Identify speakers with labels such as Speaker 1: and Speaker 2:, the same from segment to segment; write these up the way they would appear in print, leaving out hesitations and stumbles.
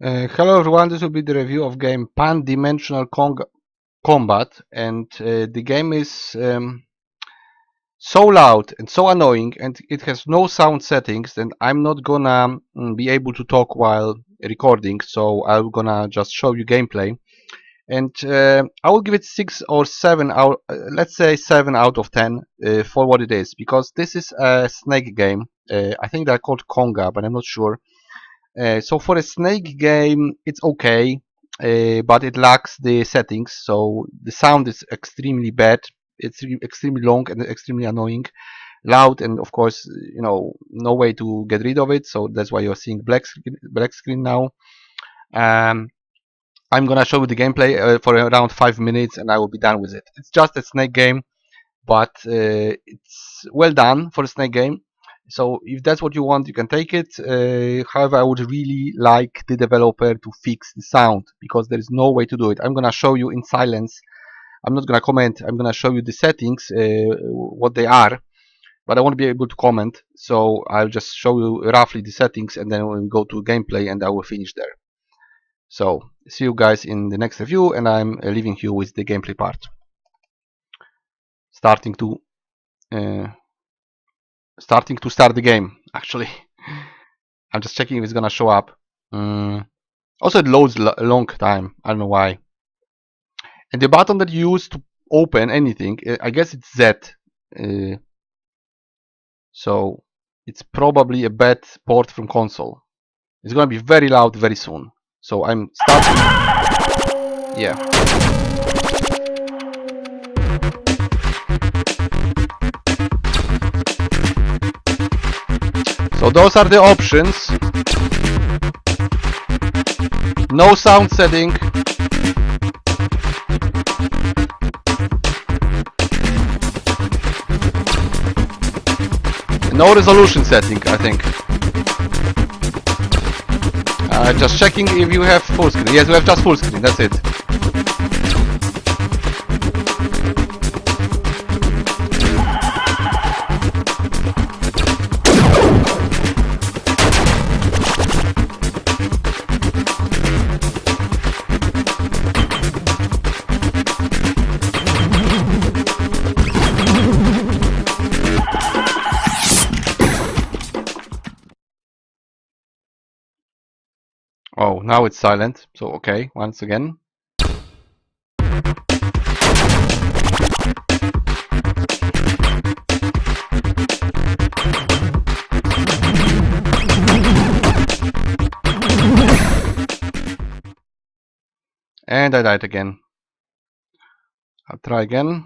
Speaker 1: Hello everyone, this will be the review of game Pan Dimensional Conga Combat, and the game is so loud and so annoying, and it has no sound settings, and I'm not gonna be able to talk while recording, so I'm gonna just show you gameplay. And I will give it 6 or 7 out, let's say 7 out of 10 for what it is, because this is a snake game. I think they're called Conga, but I'm not sure. So for a snake game, it's okay, but it lacks the settings, so the sound is extremely bad. It's extremely long and extremely annoying, loud, and of course, no way to get rid of it. So that's why you're seeing black screen now. Um, I'm gonna show you the gameplay for around 5 minutes, and I will be done with it. It's just a snake game, but it's well done for a snake game. So if that's what you want, you can take it. However, I would really like the developer to fix the sound, because there is no way to do it. I'm gonna show you in silence. I'm not gonna comment. I'm gonna show you the settings, what they are, but I won't be able to comment. So I'll just show you roughly the settings, and then we'll go to gameplay, and I will finish there. So see you guys in the next review, and I'm leaving you with the gameplay part. Starting to start the game, actually. I'm just checking if it's gonna show up. Also, it loads a long time. I don't know why. And the button that you use to open anything, I guess it's Z. So it's probably a bad port from console. It's gonna be very loud very soon. So I'm starting. Yeah. So those are the options. No sound setting. No resolution setting, I think. Just checking if you have full screen. Yes, we have just full screen, that's it. Oh, now it's silent. So, okay, once again. And I died again. I'll try again.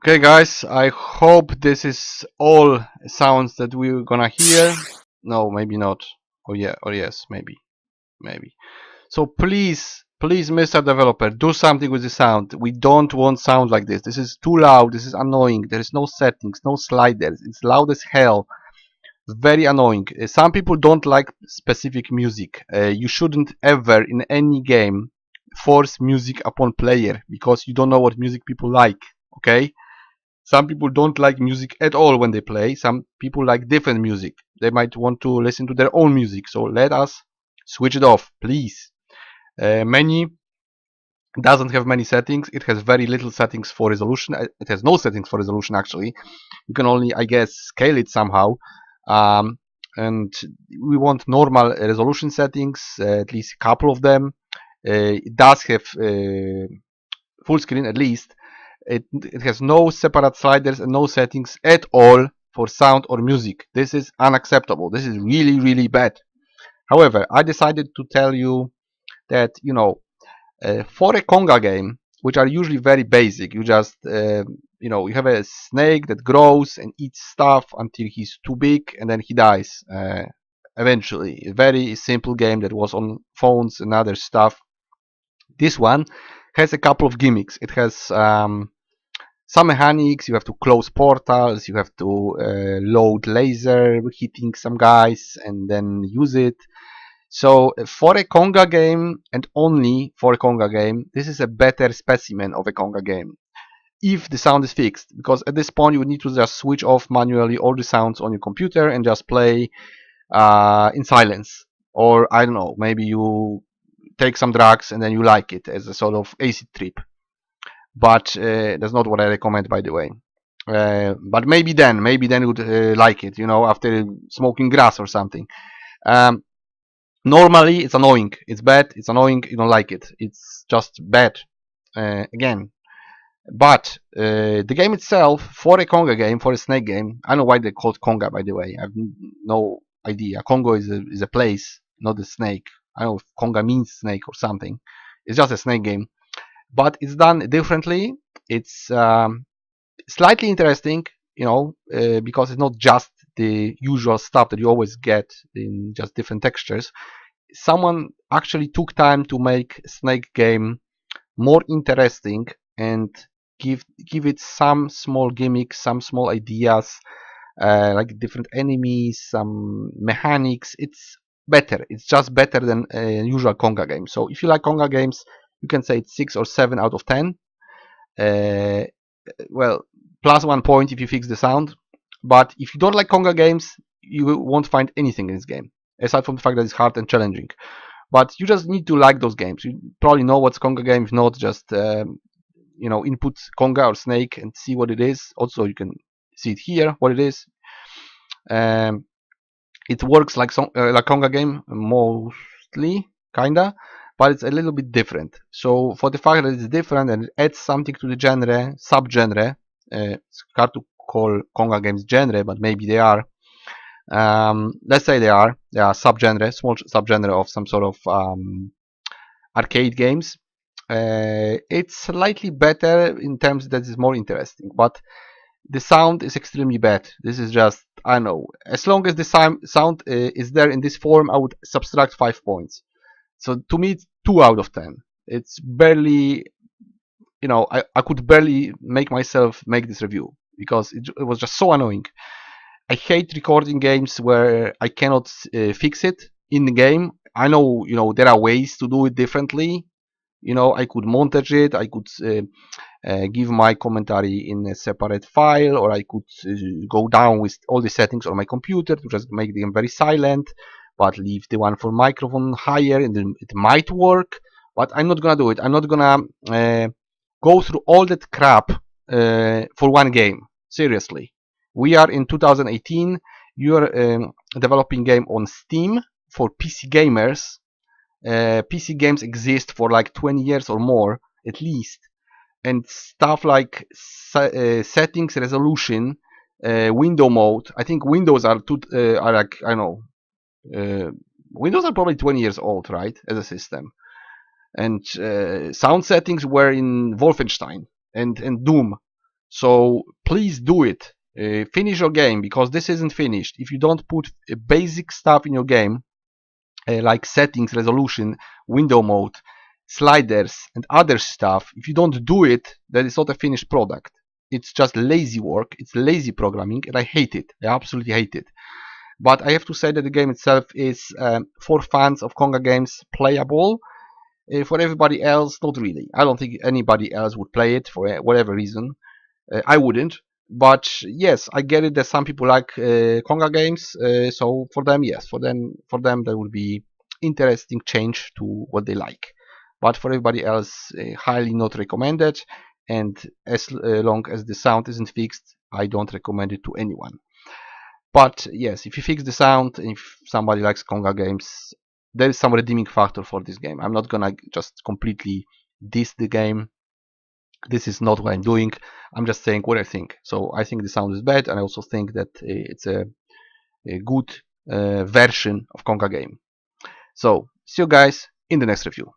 Speaker 1: Okay guys, I hope this is all sounds that we're gonna hear. No, maybe not. Oh yeah, or yes, maybe. So please, Mr. Developer, do something with the sound. We don't want sound like this. This is too loud, this is annoying. There is no settings, no sliders. It's loud as hell. Very annoying. Some people don't like specific music. You shouldn't ever in any game force music upon player, because you don't know what music people like, okay? Some people don't like music at all when they play. Some people like different music. They might want to listen to their own music. So let us switch it off, please. Many doesn't have many settings. It has very little settings for resolution. It has no settings for resolution actually. You can only, I guess, scale it somehow. And we want normal resolution settings, at least a couple of them. It does have full screen at least. It has no separate sliders and no settings at all for sound or music. This is unacceptable. This is really, really bad. However, I decided to tell you that, you know, for a Conga game, which are usually very basic, you just, you know, you have a snake that grows and eats stuff until he's too big and then he dies eventually. A very simple game that was on phones and other stuff. This one has a couple of gimmicks. It has some mechanics. You have to close portals, you have to load laser, hitting some guys and then use it. So for a Conga game, and only for a Conga game, this is a better specimen of a Conga game, if the sound is fixed, because at this point you need to just switch off manually all the sounds on your computer and just play in silence. Or I don't know, maybe you take some drugs and then you like it as a sort of acid trip. But that's not what I recommend, by the way. But maybe then you would like it, you know, after smoking grass or something. Normally it's annoying, it's bad, it's annoying, you don't like it, it's just bad again. But the game itself, for a Conga game, for a snake game, I don't know why they called Conga, by the way, I have no idea. Congo is a place, not a snake. I don't know if Conga means snake or something. It's just a snake game, but it's done differently. It's slightly interesting, you know, because it's not just the usual stuff that you always get in just different textures. Someone actually took time to make snake game more interesting and give it some small gimmicks, some small ideas, like different enemies, some mechanics. It's better. It's just better than a usual Conga game. So if you like Conga games, you can say it's 6 or 7 out of 10. Well, plus 1 point if you fix the sound. But if you don't like Conga games, you won't find anything in this game, aside from the fact that it's hard and challenging. But you just need to like those games. You probably know what's Conga game. If not, just you know, input Conga or Snake and see what it is. Also, you can see it here, what it is. It works like Conga game mostly, kinda, but it's a little bit different. So for the fact that it's different and it adds something to the genre, subgenre, it's hard to call Conga games genre, but maybe they are. Let's say they are subgenre, small subgenre of some sort of arcade games. It's slightly better in terms that it's more interesting, but the sound is extremely bad. This is just, I don't know, as long as the sound is there in this form, I would subtract 5 points. So to me, it's 2 out of 10. It's barely, you know, I could barely make myself make this review because it was just so annoying. I hate recording games where I cannot fix it in the game. I know, you know, there are ways to do it differently. You know, I could montage it, I could give my commentary in a separate file, or I could go down with all the settings on my computer to just make them very silent, but leave the one for microphone higher, and then it might work. But I'm not gonna do it. I'm not gonna go through all that crap for one game. Seriously. We are in 2018. You are developing game on Steam for PC gamers. PC games exist for like 20 years or more, at least. And stuff like settings, resolution, window mode. I think Windows are like, I don't know. Windows are probably 20 years old, right, as a system. And sound settings were in Wolfenstein and Doom. So please do it. Finish your game, because this isn't finished. If you don't put basic stuff in your game, like settings, resolution, window mode, sliders, and other stuff, if you don't do it, then it's not a finished product. It's just lazy work, it's lazy programming, and I hate it. I absolutely hate it. But I have to say that the game itself is, for fans of Conga games, playable. For everybody else, not really. I don't think anybody else would play it for whatever reason. I wouldn't. But yes, I get it that some people like Conga games, so for them, yes, for them that would be interesting change to what they like. but for everybody else, highly not recommended. And as long as the sound isn't fixed, I don't recommend it to anyone. But yes, if you fix the sound, if somebody likes Conga games, there is some redeeming factor for this game. I'm not gonna just completely diss the game. This is not what I'm doing. I'm just saying what I think. So I think the sound is bad, and I also think that it's a good version of Conga game. So see you guys in the next review.